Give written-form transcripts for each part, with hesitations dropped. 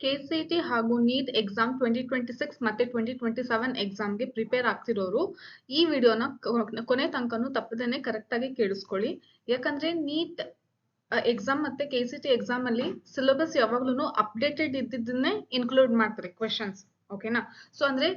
ಕೆಸಿಟಿ ಹಾಗೂ NEET exam 2026 ಮತ್ತೆ 2027 ಎಕ್ಸಾಮ್ಗೆ ಪ್ರಿಪೇರ್ ಆಗ್ತಿರೋರು ಈ ವಿಡಿಯೋನ ಕೊನೆ ತನಕನೂ ತಪ್ಪದೇನೆ ಕರೆಕ್ಟ್ ಆಗಿ ಕೇಳಿಸ್ಕೊಳ್ಳಿ. ಯಾಕಂದ್ರೆ ನೀಟ್ ಎಕ್ಸಾಮ್ ಮತ್ತೆ ಕೆಸಿಟಿ ಎಕ್ಸಾಮ್ ಅಲ್ಲಿ ಸಿಲೆಬಸ್ ಯಾವಾಗ್ಲೂ ಅಪ್ಡೇಟೆಡ್ ಇದ್ದಿದ್ದನ್ನೇ ಇನ್ಕ್ಲೂಡ್ ಮಾಡ್ತಾರೆ ಕ್ವೆಶನ್ಸ್. ಓಕೆನಾ? ಸೊ ಅಂದ್ರೆ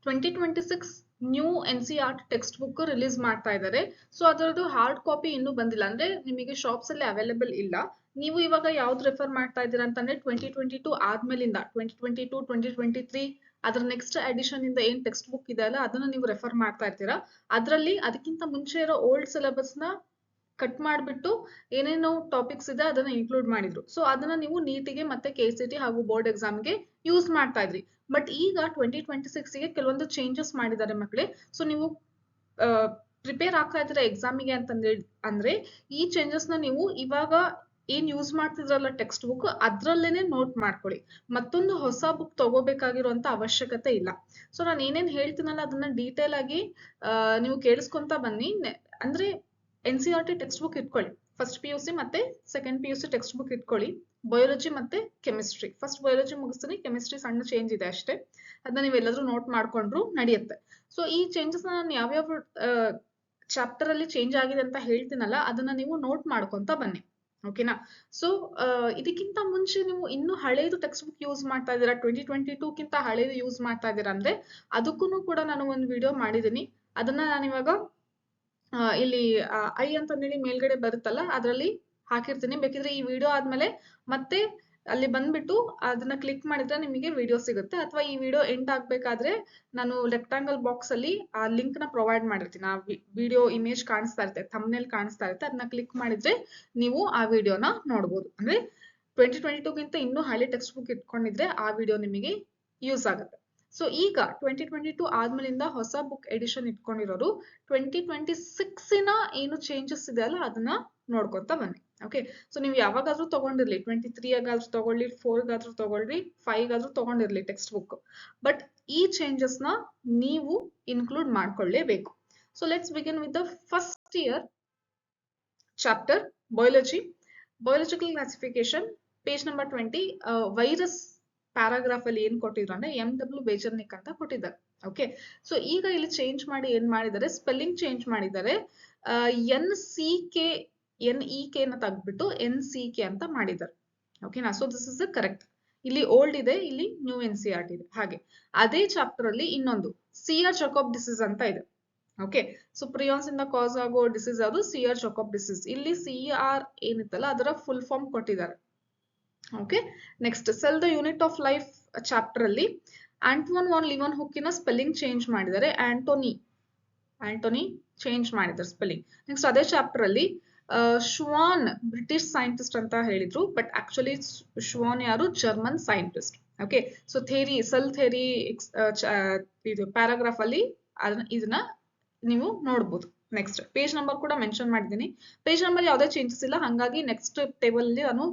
2026 new NCERT text book release ಮಾಡ್ತಾ ಇದ್ದಾರೆ. ಸೊ ಅದರದ್ದು ಹಾರ್ಡ್ ಕಾಪಿ ಇನ್ನೂ ಬಂದಿಲ್ಲ, ಅಂದ್ರೆ ನಿಮಗೆ ಶಾಪ್ಸ್ ಅಲ್ಲಿ ಅವೈಲೇಬಲ್ ಇಲ್ಲ. ನೀವು ಇವಾಗ ಯಾವ್ದು ರೆಫರ್ ಮಾಡ್ತಾ ಇದ್ದೀರಾ ಅಂತಂದ್ರೆ 2022 ಆದ್ಮೇಲಿಂದ 2022 2023 ಅದ್ರ ನೆಕ್ಸ್ಟ್ ಎಡಿಷನ್ ಇಂದ ಏನ್ ಟೆಕ್ಸ್ಟ್ ಬುಕ್ ಇದೆ ಅಲ್ಲ ಅದನ್ನ ನೀವು ರೆಫರ್ ಮಾಡ್ತಾ ಇರ್ತೀರಾ. ಅದರಲ್ಲಿ ಅದಕ್ಕಿಂತ ಮುಂಚೆ ಇರೋ ಓಲ್ಡ್ ಸಿಲೆಬಸ್ ನ ಕಟ್ ಮಾಡ್ಬಿಟ್ಟು ಏನೇನೋ ಟಾಪಿಕ್ಸ್ ಇದೆ ಅದನ್ನ ಇನ್ಕ್ಲೂಡ್ ಮಾಡಿದ್ರು. ಸೊ ಅದನ್ನ ನೀವು ನೀಟಿಗೆ ಮತ್ತೆ ಕೆಸಿಟಿ ಹಾಗೂ ಬೋರ್ಡ್ ಎಕ್ಸಾಮ್ಗೆ ಯೂಸ್ ಮಾಡ್ತಾ ಇದ್ರಿ. ಬಟ್ ಈಗ 2026 ಗೆ ಕೆಲವೊಂದು ಚೇಂಜಸ್ ಮಾಡಿದ್ದಾರೆ ಮಕ್ಕಳೇ. ಸೊ ನೀವು ಪ್ರಿಪೇರ್ ಆಗ್ತಾ ಇದ್ದೀರಾ ಎಕ್ಸಾಮಿಗೆ ಅಂದ್ರೆ ಈ ಚೇಂಜಸ್ ನ ನೀವು ಇವಾಗ ಏನ್ ಯೂಸ್ ಮಾಡ್ತಿದ್ರಲ್ಲ ಟೆಕ್ಸ್ಟ್ ಬುಕ್ ಅದ್ರಲ್ಲೇನೆ ನೋಟ್ ಮಾಡ್ಕೊಳ್ಳಿ. ಮತ್ತೊಂದು ಹೊಸ ಬುಕ್ ತಗೋಬೇಕಾಗಿರುವಂತ ಅವಶ್ಯಕತೆ ಇಲ್ಲ. ಸೊ ನಾನು ಏನೇನ್ ಹೇಳ್ತೀನಲ್ಲ ಅದನ್ನ ಡೀಟೇಲ್ ಆಗಿ ನೀವು ಕೇಳಿಸ್ಕೊಂತ ಬನ್ನಿ. ಅಂದ್ರೆ NCERT ಟೆಕ್ಸ್ಟ್ ಬುಕ್ ಇಟ್ಕೊಳ್ಳಿ. ಫಸ್ಟ್ PUC ಮತ್ತೆ ಸೆಕೆಂಡ್ PUC ಟೆಕ್ಸ್ಟ್ ಬುಕ್ ಇಟ್ಕೊಳ್ಳಿ. ಬಯಾಲಜಿ ಮತ್ತೆ ಕೆಮಿಸ್ಟ್ರಿ. ಫಸ್ಟ್ ಬಯಾಲಜಿ ಮುಗಿಸ್ತೀನಿ, ಕೆಮಿಸ್ಟ್ರಿ ಸಣ್ಣ ಚೇಂಜ್ ಇದೆ ಅಷ್ಟೇ, ಅದನ್ನ ನೀವೆಲ್ಲರೂ ನೋಟ್ ಮಾಡ್ಕೊಂಡ್ರು ನಡೆಯುತ್ತೆ. ಸೊ ಈ ಚೇಂಜಸ್ ನಾನು ಯಾವ್ಯಾವ ಚಾಪ್ಟರ್ ಅಲ್ಲಿ ಚೇಂಜ್ ಆಗಿದೆ ಅಂತ ಹೇಳ್ತೀನಲ್ಲ ಅದನ್ನ ನೀವು ನೋಟ್ ಮಾಡ್ಕೊಂತ ಬನ್ನಿ. ಓಕೆನಾ? ಸೊ ಇದಕ್ಕಿಂತ ಮುಂಚೆ ನೀವು ಇನ್ನು ಹಳೇದು ಟೆಕ್ಸ್ಟ್ ಬುಕ್ ಯೂಸ್ ಮಾಡ್ತಾ ಇದ್ದೀರಾ, 2022 ಹಳೇದು ಯೂಸ್ ಮಾಡ್ತಾ ಇದ್ದೀರಾ ಅಂದ್ರೆ ಅದಕ್ಕೂ ಕೂಡ ನಾನು ಒಂದು ವಿಡಿಯೋ ಮಾಡಿದ್ದೀನಿ. ಅದನ್ನ ನಾನು ಇವಾಗ ಇಲ್ಲಿ ಐ ಅಂತಂದೇಳಿ ಮೇಲ್ಗಡೆ ಬರುತ್ತಲ್ಲ ಅದರಲ್ಲಿ ಹಾಕಿರ್ತೀನಿ. ಬೇಕಿದ್ರೆ ಈ ವಿಡಿಯೋ ಆದ್ಮೇಲೆ ಮತ್ತೆ ಅಲ್ಲಿ ಬಂದ್ಬಿಟ್ಟು ಅದನ್ನ ಕ್ಲಿಕ್ ಮಾಡಿದ್ರೆ ನಿಮಗೆ ವಿಡಿಯೋ ಸಿಗುತ್ತೆ, ಅಥವಾ ಈ ವಿಡಿಯೋ ಎಂಡ್ ಆಗ್ಬೇಕಾದ್ರೆ ನಾನು ರೆಕ್ಟಾಂಗಲ್ ಬಾಕ್ಸ್ ಅಲ್ಲಿ ಆ ಲಿಂಕ್ ನ ಪ್ರೊವೈಡ್ ಮಾಡಿರ್ತೀನಿ. ಆ ವಿಡಿಯೋ ಇಮೇಜ್ ಕಾಣಿಸ್ತಾ ಇರುತ್ತೆ, ಥಂಬ್ನೇಲ್ ಕಾಣಿಸ್ತಾ ಇರುತ್ತೆ, ಅದನ್ನ ಕ್ಲಿಕ್ ಮಾಡಿದ್ರೆ ನೀವು ಆ ವಿಡಿಯೋನ ನೋಡ್ಬೋದು. ಅಂದ್ರೆ 2022 ಇನ್ನೂ ಹಳೆ ಟೆಕ್ಸ್ಟ್ ಬುಕ್ ಇಟ್ಕೊಂಡಿದ್ರೆ ಆ ವಿಡಿಯೋ ನಿಮಗೆ ಯೂಸ್ ಆಗುತ್ತೆ. ಸೊ ಈಗ 2022 ಆದ್ಮೇಲಿಂದ ಹೊಸ ಬುಕ್ ಎಡಿಷನ್ ಇಟ್ಕೊಂಡಿರೋರು 2026 ಏನು ಚೇಂಜಸ್ ಇದೆ ಅಲ್ಲ ಅದನ್ನ ನೋಡ್ಕೊಂತ ಬನ್ನಿ. ಓಕೆ? ಸೊ ನೀವು ಯಾವಾಗಾದ್ರೂ ತಗೊಂಡಿರ್ಲಿ, 23 ಆಗಾದ್ರೂ ತಗೊಳ್ಳಿ, 4 ಗಾದ್ರೂ ತಗೊಳ್ಳಿ, 5 ಗಾದ್ರೂ ತಗೊಂಡಿರ್ಲಿ ಟೆಕ್ಸ್ಟ್ ಬುಕ್, ಬಟ್ ಈ ಚೇಂಜಸ್ ನ ನೀವು ಇನ್ಕ್ಲೂಡ್ ಮಾಡ್ಕೊಳ್ಳೇಬೇಕು. So let's begin with the first year chapter biological classification, page number 20. Virus paragraph ಅಲ್ಲಿ ಏನ್ ಕೊಟ್ಟಿದ್ರು ಅಂದ್ರೆ MW ಬೇಜರ್ನಿಕ್ ಅಂತ ಕೊಟ್ಟಿದ್ದಾರೆ. ಓಕೆ? ಸೊ ಈಗ ಇಲ್ಲಿ ಚೇಂಜ್ ಮಾಡಿ ಏನ್ ಮಾಡಿದ್ದಾರೆ, ಸ್ಪೆಲ್ಲಿಂಗ್ ಚೇಂಜ್ ಮಾಡಿದ್ದಾರೆ. NEK ನ ತೆಗ್ದ್ಬಿಟ್ಟು NCK ಅಂತ ಮಾಡಿದ್ದಾರೆ. ಓಕೆನಾ? So this is the correct. ಇಲ್ಲಿ ಓಲ್ಡ್ ಇದೆ, ಇಲ್ಲಿ ನ್ಯೂ NCERT ಇದೆ. ಹಾಗೆ ಅದೇ ಚಾಪ್ಟರ್ ಅಲ್ಲಿ ಇನ್ನೊಂದು CR ಜಾಕೋಬ್ ಡಿಸೀಸ್ ಅಂತ ಇದೆ. ಓಕೆ? ಸೊ ಪ್ರಿಯಾನ್ಸ್ ಇಂದ ಕಾಸ್ ಆಗೋ ಡಿಸೀಸ್ ಯಾವುದು? CR Jacob disease. ಇಲ್ಲಿ CR ಏನಿತ್ತಲ್ಲ ಅದರ ಫುಲ್ ಫಾರ್ಮ್ ಕೊಟ್ಟಿದ್ದಾರೆ. Okay? Next sell the unit of life chapter ಅಲ್ಲಿ ಆಂಟೋನ್ ವಾನ್ ಲಿವನ್ಹುಕ್ಕಿನ ಸ್ಪೆಲ್ಲಿಂಗ್ ಚೇಂಜ್ ಮಾಡಿದ್ದಾರೆ. ಆಂಟೋನಿ ಚೇಂಜ್ ಮಾಡಿದ್ದಾರೆ ಸ್ಪೆಲ್ಲಿಂಗ್. ನೆಕ್ಸ್ಟ್ ಅದೇ ಚಾಪ್ಟರ್ ಅಲ್ಲಿ ಶ್ವಾನ್ ಬ್ರಿಟಿಷ್ ಸೈಂಟಿಸ್ಟ್ ಅಂತ ಹೇಳಿದ್ರು, ಬಟ್ ಆಕ್ಚುಲಿ ಶ್ವಾನ್ ಯಾರು? German scientist. Okay? So theory, cell theory ಇದು ಪ್ಯಾರಾಗ್ರಾಫ್ ಅಲ್ಲಿ ಇದನ್ನ ನೀವು ನೋಡ್ಬೋದು. ನೆಕ್ಸ್ಟ್ ಪೇಜ್ ನಂಬರ್ ಕೂಡ ಮೆನ್ಷನ್ ಮಾಡಿದ್ದೀನಿ. ಪೇಜ್ ನಂಬರ್ ಯಾವುದೇ ಚೇಂಜಸ್ ಇಲ್ಲ, ಹಾಗಾಗಿ ನೆಕ್ಸ್ಟ್ ಟೇಬಲ್ ಅಲ್ಲಿ ನಾನು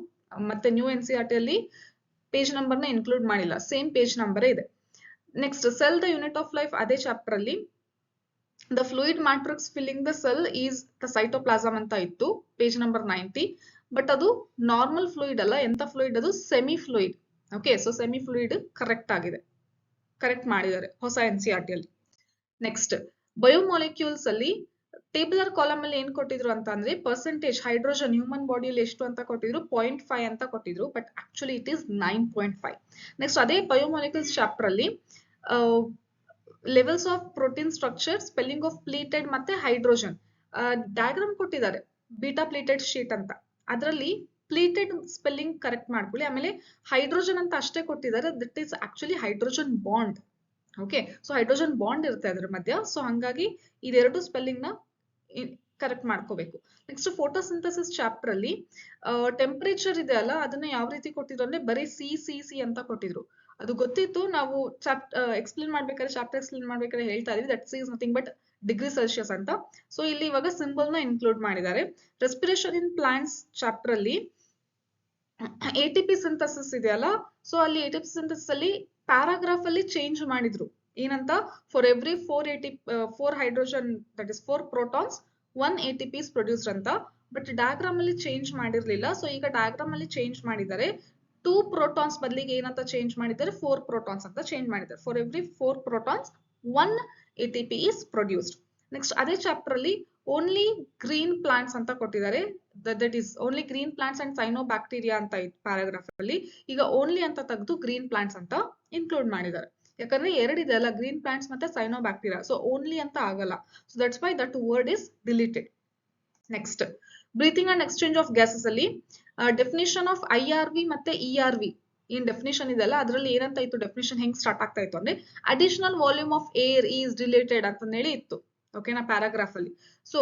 ಮತ್ತೆ ನ್ಯೂ NCERT ಅಲ್ಲಿ ಪೇಜ್ ನಂಬರ್ ನ ಇನ್ಕ್ಲೂಡ್ ಮಾಡಿಲ್ಲ, ಸೇಮ್ ಪೇಜ್ ನಂಬರ್ ಇದೆ. Next sell the unit of life ಅದೇ ಚಾಪ್ಟರ್ ಅಲ್ಲಿ the fluid matrix filling the cell is the cytoplasm ಅಂತ ಇತ್ತು, ಪೇಜ್ ನಂಬರ್ 90. ಬಟ್ ಅದು ನಾರ್ಮಲ್ ಫ್ಲೂಯಿಡ್ ಅಲ್ಲ, ಎಂತ ಫ್ಲೂಯಿಡ್ ಅದು? Semi fluid. Okay? So semi fluid correct ಆಗಿದೆ, ಕರೆಕ್ಟ್ ಮಾಡಿದ್ದಾರೆ ಹೊಸ NCERT ಅಲ್ಲಿ. ನೆಕ್ಸ್ಟ್ ಬಯೋಮಾಲಿಕ್ಯೂಲ್ಸ್ ಅಲ್ಲಿ ಟೇಬುಲರ್ ಕಾಲಮ್ ಅಲ್ಲಿ ಏನ್ ಕೊಟ್ಟಿದ್ರು ಅಂತ ಅಂದ್ರೆ ಪರ್ಸೆಂಟೇಜ್ ಹೈಡ್ರೋಜನ್ ಹ್ಯೂಮನ್ ಬಾಡಿಯಲ್ಲಿ ಎಷ್ಟು ಅಂತ ಕೊಟ್ಟಿದ್ರು? 0.5 ಅಂತ ಕೊಟ್ಟಿದ್ರು, but actually it is 9.5. Next ಅದೇ ಬಯೋಮಾಲಿಕ್ಯೂಲ್ಸ್ ಚಾಪ್ಟರ್ ಅಲ್ಲಿ levels of protein structure, spelling of pleated ಮತ್ತೆ ಹೈಡ್ರೋಜನ್ ಡಯಾಗ್ರಾಮ್ ಕೊಟ್ಟಿದ್ದಾರೆ, ಬೀಟಾ ಪ್ಲೀಟೆಡ್ ಶೀಟ್ ಅಂತ. ಅದರಲ್ಲಿ ಪ್ಲೀಟೆಡ್ ಸ್ಪೆಲ್ಲಿಂಗ್ ಕರೆಕ್ಟ್ ಮಾಡ್ಕೊಳ್ಳಿ. ಆಮೇಲೆ ಹೈಡ್ರೋಜನ್ ಅಂತ ಅಷ್ಟೇ ಕೊಟ್ಟಿದ್ದಾರೆ, that is actually hydrogen bond. Okay? So hydrogen bond ಇರುತ್ತೆ ಅದರ ಮಧ್ಯ, ಸೊ ಹಂಗಾಗಿ ಇದೆರಡು ಸ್ಪೆಲ್ಲಿಂಗ್ ನ ಕರೆಕ್ಟ್ ಮಾಡ್ಕೋಬೇಕು. ನೆಕ್ಸ್ಟ್ ಫೋಟೋಸಿಂಥಸಿಸ್ ಚಾಪ್ಟರ್ ಅಲ್ಲಿ ಟೆಂಪರೇಚರ್ ಇದೆ ಅಲ್ಲ ಅದನ್ನ ಯಾವ ರೀತಿ ಕೊಟ್ಟಿದ್ರು ಅಂದ್ರೆ ಬರೀ C ಅಂತ ಕೊಟ್ಟಿದ್ರು. ಅದು ಗೊತ್ತಿತ್ತು, ನಾವು ಎಕ್ಸ್ಪ್ಲೇನ್ ಮಾಡ್ಬೇಕಾದ್ರೆ ಚಾಪ್ಟರ್ ಎಕ್ಸ್ಪ್ಲೇನ್ ಮಾಡ್ಬೇಕಾದ್ರೆ ಹೇಳ್ತಾ ಇದೀವಿ that is nothing but degree Celsius ಅಂತ. ಸೊ ಇಲ್ಲಿ ಇವಾಗ ಸಿಂಬಲ್ ನ ಇನ್ಕ್ಲೂಡ್ ಮಾಡಿದ್ದಾರೆ. ರೆಸ್ಪಿರೇಷನ್ ಇನ್ ಪ್ಲಾಂಟ್ಸ್ ಚಾಪ್ಟರ್ ಅಲ್ಲಿ ATP ಸಿಂಥಸಿಸ್ ಇದೆಯಲ್ಲ, ಸೊ ಅಲ್ಲಿ ATP ಸಿಂಥಸಿಸ್ ಅಲ್ಲಿ ಪ್ಯಾರಾಗ್ರಾಫ್ ಅಲ್ಲಿ ಚೇಂಜ್ ಮಾಡಿದ್ರು. ಏನಂತ? For every 4 hydrogen that is 4 protons 1 ATP is produced ಅಂತ. ಬಟ್ ಡಯಾಗ್ರಾಮ್ ಅಲ್ಲಿ ಚೇಂಜ್ ಮಾಡಿರ್ಲಿಲ್ಲ, ಸೊ ಈಗ ಡಯಾಗ್ರಾಮ್ ಅಲ್ಲಿ ಚೇಂಜ್ ಮಾಡಿದ್ದಾರೆ. 2 protons ಬದಲಿಗೆ ಏನಂತ ಚೇಂಜ್ ಮಾಡಿದ್ದಾರೆ 4 protons ಅಂತ ಚೇಂಜ್ ಮಾಡಿದ್ದಾರೆ. For every 4 protons 1 ATP is produced. Next ಅದೇ ಚಾಪ್ಟರ್ ಅಲ್ಲಿ ಓನ್ಲಿ ಗ್ರೀನ್ ಪ್ಲಾಂಟ್ಸ್ ಅಂತ ಕೊಟ್ಟಿದ್ದಾರೆ. That is only green plants and cyanobacteria ಅಂತ ಇತ್ತು ಪ್ಯಾರಾಗ್ರಾಫ್ ಅಲ್ಲಿ. ಈಗ ಓನ್ಲಿ ಅಂತ ತೆಗೆದು ಗ್ರೀನ್ ಪ್ಲಾಂಟ್ಸ್ ಅಂತ ಇನ್ಕ್ಲೂಡ್ ಮಾಡಿದ್ದಾರೆ. ಯಾಕಂದ್ರೆ ಎರಡಿದೆ ಅಲ್ಲ, ಗ್ರೀನ್ ಪ್ಲಾಂಟ್ಸ್ ಮತ್ತೆ ಸೈನೋಬ್ಯಾಕ್ಟೀರಿಯಾ. ಸೊ ಓನ್ಲಿ ಅಂತ ಆಗಲ್ಲ. So that's Y that word is deleted. Next breathing and exchange of gases ಅಲ್ಲಿ ಡೆಫಿನಿಷನ್ ಆಫ್ IRV ಮತ್ತೆ ERV ಏನ್ ಡೆಫಿನಿಷನ್ ಇದೆಲ್ಲ ಅದರಲ್ಲಿ ಏನಂತ ಇತ್ತು, ಡೆಫಿನಿಷನ್ ಹೆಂಗ್ ಸ್ಟಾರ್ಟ್ ಆಗ್ತಾ ಇತ್ತು ಅಂದ್ರೆ additional volume of air is related ಅಂತ ಹೇಳಿ ಇತ್ತು. ಓಕೆನಾ, ಪ್ಯಾರಾಗ್ರಾಫ್ ಅಲ್ಲಿ. ಸೊ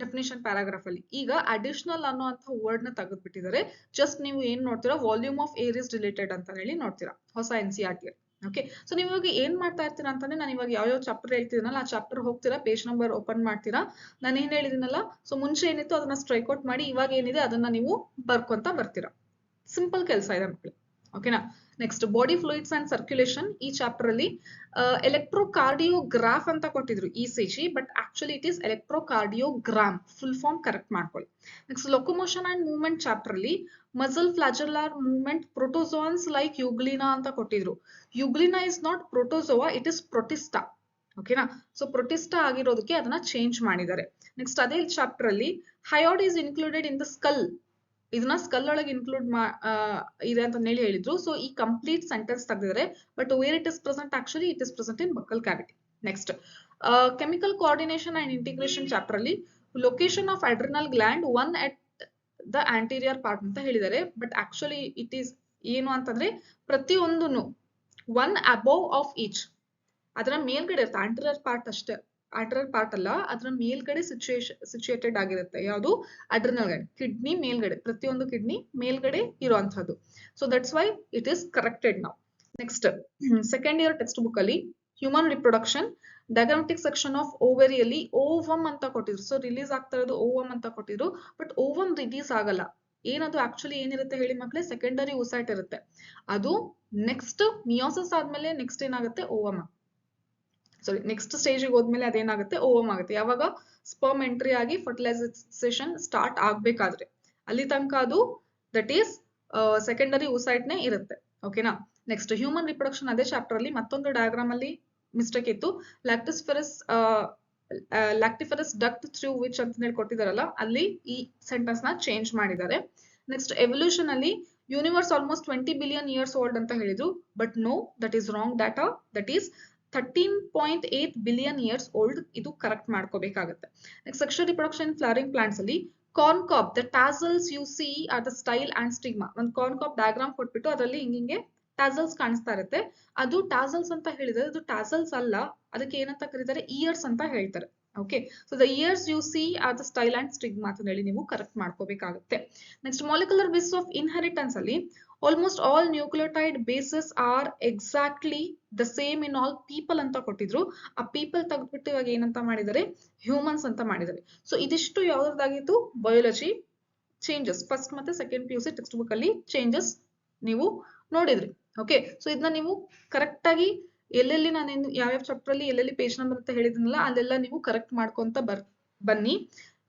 ಡೆಫಿನಿಷನ್ ಪ್ಯಾರಾಗ್ರಾಫ್ ಅಲ್ಲಿ ಈಗ ಅಡಿಷನಲ್ ಅನ್ನುವಂತ ವರ್ಡ್ ನ ತೆಗೆದ್ಬಿಟ್ಟಿದ್ದಾರೆ. ಜಸ್ಟ್ ನೀವು ಏನ್ ನೋಡ್ತೀರಾ, volume of air is related ಅಂತ ಹೇಳಿ ನೋಡ್ತೀರಾ ಹೊಸ NCERT. ಓಕೆ, ಸೊ ನೀವು ಇವಾಗ ಏನ್ ಮಾಡ್ತಾ ಇರ್ತೀರಾ ಅಂತಂದ್ರೆ, ನಾನು ಇವಾಗ ಯಾವ ಚಾಪ್ಟರ್ ಹೇಳ್ತಿದ್ದೀನಲ್ಲ ಆ ಚಾಪ್ಟರ್ ಹೋಗ್ತೀರಾ, ಪೇಜ್ ನಂಬರ್ ಓಪನ್ ಮಾಡ್ತೀರಾ. ನಾನು ಏನ್ ಹೇಳಿದಿನಲ್ಲ, ಸೊ ಮುಂಚೆ ಏನಿತ್ತು ಅದನ್ನ ಸ್ಟ್ರೈಕ್ ಔಟ್ ಮಾಡಿ ಇವಾಗ ಏನಿದೆ ಅದನ್ನ ನೀವು ಬರ್ಕೊಂತ ಬರ್ತೀರಾ. ಸಿಂಪಲ್ ಕೆಲಸ ಇದೆ ಮಕ್ಕಳು. ಓಕೆನಾ. Next body fluids and circulation. ಈ ಚಾಪ್ಟರ್ ಅಲ್ಲಿ ಎಲೆಕ್ಟ್ರೋಕಾರ್ಡಿಯೋಗ್ರಾಫ್ ಅಂತ ಕೊಟ್ಟಿದ್ರು ECG, but actually it is electrocardiogram. Full form correct ಮಾಡ್ಕೊಳ್ಳಿ. Next locomotion and movement chapter ಅಲ್ಲಿ muscle flagellar movement protozoans like euglena ಅಂತ ಕೊಟ್ಟಿದ್ರು. Euglena is not protozoa, it is protista. ಓಕೆನಾ, so protista ಆಗಿರೋದಕ್ಕೆ ಅದನ್ನ ಚೇಂಜ್ ಮಾಡಿದ್ದಾರೆ. ನೆಕ್ಸ್ಟ್ ಅದೇ chapter ಅಲ್ಲಿ hyoid is included in the skull. ಇದನ್ನ ಸ್ಕಲ್ ಒಳಗೆ ಇನ್ಕ್ಲೂಡ್ ಇದೆ ಅಂತ ಹೇಳಿ ಹೇಳಿದ್ರು. ಸೊ ಈ ಕಂಪ್ಲೀಟ್ ಸೆಂಟೆನ್ಸ್ ತೆಗೆದಿದ್ದಾರೆ. But where it is present, actually it is present in buccal cavity. Next chemical coordination and integration chapter ಅಲ್ಲಿ location of adrenal gland one at the anterior part ಅಂತ ಹೇಳಿದ್ದಾರೆ. But actually it is ಏನು ಅಂತಂದ್ರೆ ಪ್ರತಿಯೊಂದನ್ನು one above of each, ಅದರ ಮೇಲ್ಗಡೆ ಇರುತ್ತೆ. Anterior part ಅಷ್ಟೇ, ಆಂಟೀರಿಯರ್ ಪಾರ್ಟ್ ಅಲ್ಲ, ಅದರ ಮೇಲ್ಗಡೆ ಸಿಚುಯೇಟೆಡ್ ಆಗಿರುತ್ತೆ. ಯಾವುದು, ಅಡ್ರಿನಲ್ ಗ್ಲ್ಯಾಂಡ್. ಕಿಡ್ನಿ ಮೇಲ್ಗಡೆ, ಪ್ರತಿಯೊಂದು ಕಿಡ್ನಿ ಮೇಲ್ಗಡೆ ಇರುವಂತದ್ದು. So that's why it is corrected now. Next second year text book ಅಲ್ಲಿ human reproduction diagrammatic section of ಓವರಿಯಲ್ಲಿ ಓವಮ್ ಅಂತ ಕೊಟ್ಟಿದ್ರು. ಸೊ ರಿಲೀಸ್ ಆಗ್ತಾ ಇರೋದು ಓವಮ್ ಅಂತ ಕೊಟ್ಟಿದ್ರು. ಬಟ್ ಓವಮ್ ರಿಲೀಸ್ ಆಗಲ್ಲ. ಏನದು ಆಕ್ಚುಲಿ ಏನಿರುತ್ತೆ ಹೇಳಿ ಮಕ್ಕಳೇ, ಸೆಕೆಂಡರಿ ಓಸೈಟ್ ಇರುತ್ತೆ. ಅದು ನೆಕ್ಸ್ಟ್ ಮಿಯೋಸಿಸ್ ಆದ್ಮೇಲೆ ನೆಕ್ಸ್ಟ್ ಏನಾಗುತ್ತೆ, ಓವಮ್. ಸಾರಿ, ನೆಕ್ಸ್ಟ್ ಸ್ಟೇಜಿಗೆ ಹೋದ್ಮೇಲೆ ಅದೇನಾಗುತ್ತೆ, ಓವಮ್ ಆಗುತ್ತೆ. ಯಾವಾಗ ಸ್ಪರ್ಮ್ ಎಂಟ್ರಿ ಆಗಿ ಫರ್ಟಿಲೈಸೇಷನ್ ಸ್ಟಾರ್ಟ್ ಆಗ್ಬೇಕಾದ್ರೆ ಅಲ್ಲಿ ತನಕ ಅದು ದಟ್ ಈಸ್ ಸೆಕೆಂಡರಿ ಓಸೈಟ್ ನೇ ಇರುತ್ತೆ. ಓಕೆನಾ. ನೆಕ್ಸ್ಟ್ ಹ್ಯೂಮನ್ ರಿಪ್ರೊಡಕ್ಷನ್ ಅದೇ ಚಾಪ್ಟರ್ ಅಲ್ಲಿ ಮತ್ತೊಂದು ಡಯಾಗ್ರಾಮ್ ಅಲ್ಲಿ ಮಿಸ್ಟೇಕ್ ಇತ್ತು. ಲ್ಯಾಕ್ಟಿಫೆರಸ್ ಡಕ್ಟ್ ಥ್ರೂ ವಿಚ್ ಅಂತ ಹೇಳಿ ಕೊಟ್ಟಿದಾರಲ್ಲ, ಅಲ್ಲಿ ಈ ಸೆಂಟೆನ್ಸ್ ನ ಚೇಂಜ್ ಮಾಡಿದ್ದಾರೆ. ನೆಕ್ಸ್ಟ್ ಎವಲ್ಯೂಷನ್ ಅಲ್ಲಿ universe almost 20 billion years old ಅಂತ ಹೇಳಿದ್ರು. But no, that is wrong data. That is 13.8 billion years old. ಇದು ಕರೆಕ್ಟ್ ಮಾಡ್ಕೋಬೇಕಾಗುತ್ತೆ. Next sexual reproduction flowering plants ಅಲ್ಲಿ corn cob the tassels you see are the style and stigma. ಒಂದು corn cob diagram ಕೊಟ್ಬಿಟ್ಟು ಅದರಲ್ಲಿ ಹಿಂಗೆ tassels ಕಾಣಿಸ್ತಾ ಇರುತ್ತೆ. ಅದು ಟಾಸಲ್ಸ್ ಅಂತ ಹೇಳಿದ್ರೆ ಅದು ಟಾಸಲ್ಸ್ ಅಲ್ಲ, ಅದಕ್ಕೆ ಏನಂತ ಕರೀತಾರೆ, ಇಯರ್ಸ್ ಅಂತ ಹೇಳ್ತಾರೆ. Okay, so the ears you see are the style and stigma ಅಂತ ಹೇಳಿ ನೀವು ಕರೆಕ್ಟ್ ಮಾಡ್ಕೋಬೇಕಾಗುತ್ತೆ. Next molecular basis of inheritance ಅಲ್ಲಿ almost all nucleotide bases are exactly the same in all people ಅಂತ ಕೊಟ್ಟಿದ್ರು. ಆ ಪೀಪಲ್ ತೆಗೆದ್ಬಿಟ್ಟು ಇವಾಗ ಏನಂತ ಮಾಡಿದ್ದಾರೆ, ಹ್ಯೂಮನ್ಸ್ ಅಂತ ಮಾಡಿದ್ದಾರೆ. ಸೊ ಇದಿಷ್ಟು ಯಾವ್ದಾಗಿತ್ತು, ಬಯಾಲಜಿ ಚೇಂಜಸ್. ಫಸ್ಟ್ ಮತ್ತೆ ಸೆಕೆಂಡ್ PUC ಟೆಕ್ಸ್ಟ್ ಬುಕ್ ಅಲ್ಲಿ ಚೇಂಜಸ್ ನೀವು ನೋಡಿದ್ರಿ. ಓಕೆ, ಸೊ ಇದನ್ನ ನೀವು ಕರೆಕ್ಟ್ ಆಗಿ ಎಲ್ಲೆಲ್ಲಿ ನಾನು ಯಾವ್ಯಾವ ಚಾಪ್ಟರ್ ಅಲ್ಲಿ ಎಲ್ಲೆಲ್ಲಿ ಪೇಜ್ ನಂಬರ್ ಅಂತ ಹೇಳಿದ್ನಲ್ಲ ಅಲ್ಲೆಲ್ಲ ನೀವು ಕರೆಕ್ಟ್ ಮಾಡ್ಕೊಂತ ಬನ್ನಿ.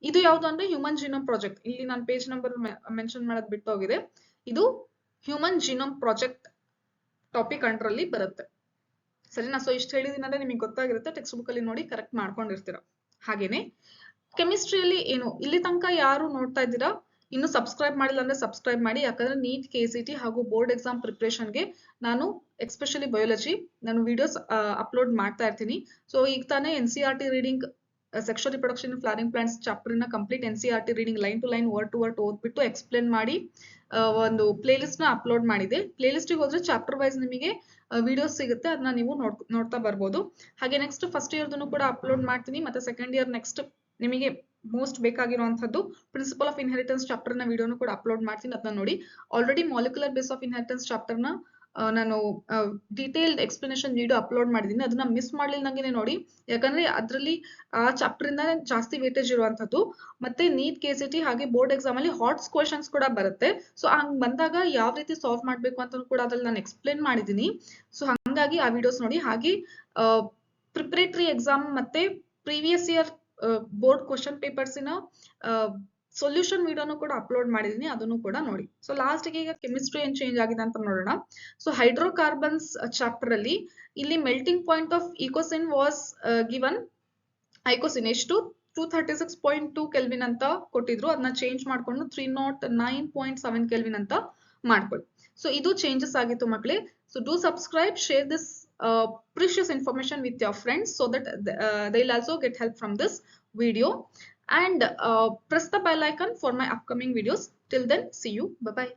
ಇದು ಯಾವ್ದು ಅಂದ್ರೆ ಹ್ಯೂಮನ್ ಜಿನೋಮ್ ಪ್ರಾಜೆಕ್ಟ್. ಇಲ್ಲಿ ನಾನು ಪೇಜ್ ನಂಬರ್ ಮೆನ್ಷನ್ ಮಾಡೋದು ಬಿಟ್ಟು ಹೋಗಿದೆ. ಇದು human genome project topic under ಅಲ್ಲಿ ಬರುತ್ತೆ. ಸರಿನಾ. ಸೊ ಇಷ್ಟು ಹೇಳಿದಿನಂದ್ರೆ ನಿಮಗೆ ಗೊತ್ತಾಗಿರುತ್ತೆ. ಟೆಕ್ಸ್ಟ್ ಬುಕ್ ಅಲ್ಲಿ ನೋಡಿ ಕರೆಕ್ಟ್ ಮಾಡ್ಕೊಂಡಿರ್ತೀರ. ಹಾಗೇನೆ ಕೆಮಿಸ್ಟ್ರಿಯಲ್ಲಿ ಏನು ಇಲ್ಲಿ ತನಕ ಯಾರು ನೋಡ್ತಾ ಇದ್ದೀರಾ, ಇನ್ನು ಸಬ್ಸ್ಕ್ರೈಬ್ ಮಾಡಿಲ್ಲ ಅಂದ್ರೆ ಸಬ್ಸ್ಕ್ರೈಬ್ ಮಾಡಿ. ಯಾಕಂದ್ರೆ ನೀಟ್, KCT ಹಾಗೂ ಬೋರ್ಡ್ ಎಕ್ಸಾಮ್ ಪ್ರಿಪರೇಷನ್ಗೆ ನಾನು ಎಸ್ಪೆಷಲಿ ಬಯಾಲಜಿ ನಾನು ವಿಡಿಯೋಸ್ ಅಪ್ಲೋಡ್ ಮಾಡ್ತಾ ಇರ್ತೀನಿ. ಸೊ ಈಗ ತಾನೇ NCERT reading sexual reproduction flowering plants chapter ನ complete NCERT reading line to line word to word ಓದ್ಬಿಟ್ಟು ಎಕ್ಸ್ಪ್ಲೇನ್ ಮಾಡಿ ಒಂದು ಪ್ಲೇ ಲಿಸ್ಟ್ ನ ಅಪ್ಲೋಡ್ ಮಾಡಿದೆ. ಪ್ಲೇ ಲಿಸ್ಟ್ ಗೆ ಹೋದ್ರೆ ಚಾಪ್ಟರ್ ವೈಸ್ ನಿಮಗೆ ವಿಡಿಯೋಸ್ ಸಿಗುತ್ತೆ, ಅದನ್ನ ನೀವು ನೋಡ್ತಾ ಬರ್ಬೋದು. ಹಾಗೆ ನೆಕ್ಸ್ಟ್ ಫಸ್ಟ್ ಇಯರ್ದನ್ನು ಕೂಡ ಅಪ್ಲೋಡ್ ಮಾಡ್ತೀನಿ. ಮತ್ತೆ ಸೆಕೆಂಡ್ ಇಯರ್ ನೆಕ್ಸ್ಟ್ ನಿಮಗೆ ಮೋಸ್ಟ್ ಬೇಕಾಗಿರುವಂತದ್ದು ಪ್ರಿನ್ಸಿಪಲ್ ಆಫ್ ಇನ್ಹೆರಿಟೆನ್ಸ್ ಚಾಪ್ಟರ್ ನ ವಿಡಿಯೋನು ಕೂಡ ಅಪ್ಲೋಡ್ ಮಾಡ್ತೀನಿ, ಅದನ್ನ ನೋಡಿ. Already molecular base of inheritance chapter ನ ನಾನು ಡೀಟೇಲ್ಡ್ ಎಕ್ಸ್ಪ್ಲನೇಷನ್ ವಿಡಿಯೋ ಅಪ್ಲೋಡ್ ಮಾಡಿದ್ದೀನಿ. ಅದನ್ನ ಮಿಸ್ ಮಾಡ್ಲಿಲ್ಲಂಗೆ ನೋಡಿ, ಯಾಕಂದ್ರೆ ಅದರಲ್ಲಿ ಆ ಚಾಪ್ಟರ್ ಇಂದ ಜಾಸ್ತಿ ವೇಟೇಜ್ ಇರುವಂತದ್ದು. ಮತ್ತೆ ನೀಟ್, KCT ಹಾಗೆ ಬೋರ್ಡ್ ಎಕ್ಸಾಮ್ ಅಲ್ಲಿ ಹಾಟ್ಸ್ ಕ್ವೆಶನ್ಸ್ ಕೂಡ ಬರುತ್ತೆ. ಸೊ ಹಂಗ್ ಬಂದಾಗ ಯಾವ ರೀತಿ ಸಾಲ್ವ್ ಮಾಡ್ಬೇಕು ಅಂತ ಕೂಡ ಅದ್ರಲ್ಲಿ ನಾನು ಎಕ್ಸ್ಪ್ಲೇನ್ ಮಾಡಿದ್ದೀನಿ. ಸೊ ಹಂಗಾಗಿ ಆ ವಿಡಿಯೋಸ್ ನೋಡಿ. ಹಾಗೆ ಪ್ರಿಪರೇಟರಿ ಎಕ್ಸಾಮ್ ಮತ್ತೆ ಪ್ರೀವಿಯಸ್ ಇಯರ್ ಬೋರ್ಡ್ ಕ್ವಶನ್ ಪೇಪರ್ಸಿನ ಸೊಲ್ಯೂಷನ್ ವಿಡಿಯೋನು ಕೂಡ ಅಪ್ಲೋಡ್ ಮಾಡಿದೀನಿ, ಅದನ್ನು ಕೂಡ ನೋಡಿ. ಸೊ ಲಾಸ್ಟ್ಗೆ ಈಗ ಕೆಮಿಸ್ಟ್ರಿ ಏನ್ ಚೇಂಜ್ ಆಗಿದೆ ಅಂತ ನೋಡೋಣ. ಸೊ ಹೈಡ್ರೋಕಾರ್ಬನ್ಸ್ ಚಾಪ್ಟರ್ ಅಲ್ಲಿ ಇಲ್ಲಿ melting point of eicosane was given. Eicosane ಎಷ್ಟು 236.2 ಕೆಲ್ವಿನ್ ಅಂತ ಕೊಟ್ಟಿದ್ರು, ಅದನ್ನ ಚೇಂಜ್ ಮಾಡ್ಕೊಂಡು 309.7 ಕೆಲ್ವಿನ್ ಅಂತ ಮಾಡ್ಕೊಳ್ಳಿ. ಸೊ ಇದು ಚೇಂಜಸ್ ಆಗಿತ್ತು ಮಕ್ಕಳೇ. So do subscribe, share this precious information with your friends so that they'll also get help from this video, and press the bell icon for my upcoming videos. Till then, see you. Bye bye.